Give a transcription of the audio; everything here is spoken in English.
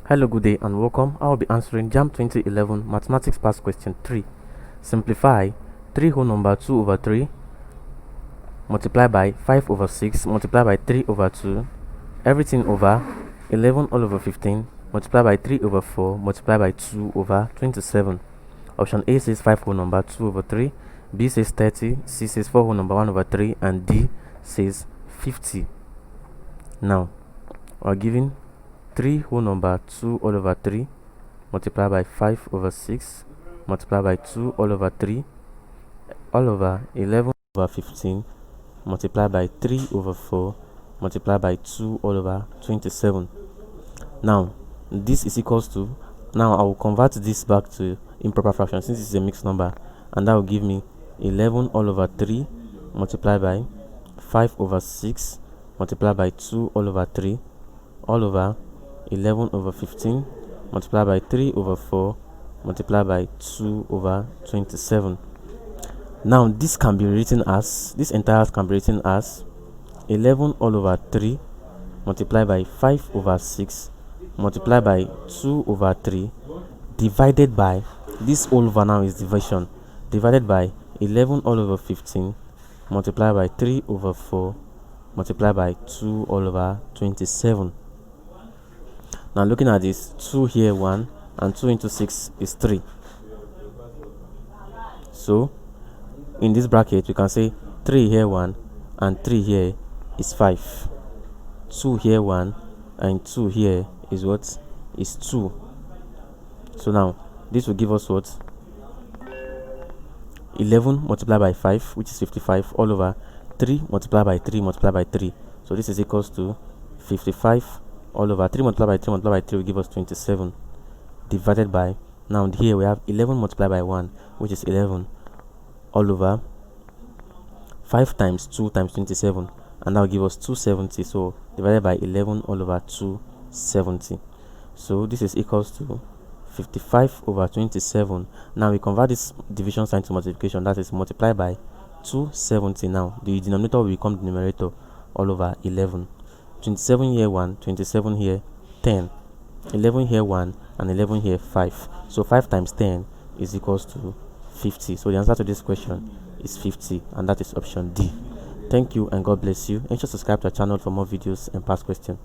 Hello, good day and welcome. I will be answering JAMB 2011 Mathematics Past Question 3. Simplify 3 whole number 2 over 3 multiply by 5 over 6 multiply by 3 over 2 everything over 11 all over 15 multiply by 3 over 4 multiply by 2 over 27. Option A says 5 whole number 2 over 3, B says 30, C says 4 whole number 1 over 3, and D says 50. Now, we are given 3 whole number 2 all over 3 multiply by 5 over 6 multiply by 2 all over 3 all over 11 over 15 multiply by 3 over 4 multiply by 2 all over 27. Now this is equals to, now I will convert this back to improper fraction since it's a mixed number, and that will give me 11 all over 3 multiply by 5 over 6 multiply by 2 all over 3 all over 11 over 15 multiply by 3 over 4 multiply by 2 over 27. Now this can be written as, this entire can be written as 11 all over 3 multiply by 5 over 6 multiply by 2 over 3 divided by, this all over now is division, divided by 11 all over 15 multiply by 3 over 4 multiply by 2 all over 27. Now looking at this, 2 here 1 and 2 into 6 is 3. So in this bracket we can say 3 here 1 and 3 here is 5. 2 here 1 and 2 here is what? Is 2. So now this will give us what? 11 multiplied by 5, which is 55, all over 3 multiplied by 3 multiplied by 3. So this is equals to 55 all over 3 multiplied by 3 multiplied by 3 will give us 27, divided by, now here we have 11 multiplied by 1, which is 11, all over 5 times 2 times 27, and that will give us 270. So divided by 11 all over 270. So this is equals to 55 over 27. Now we convert this division sign to multiplication, that is multiply by 270. Now the denominator will become the numerator, all over 11. 27 here 1, 27 here 10, 11 here 1, and 11 here 5. So 5 times 10 is equals to 50. So the answer to this question is 50, and that is option D. Thank you and God bless you. Ensure to subscribe to our channel for more videos and past questions.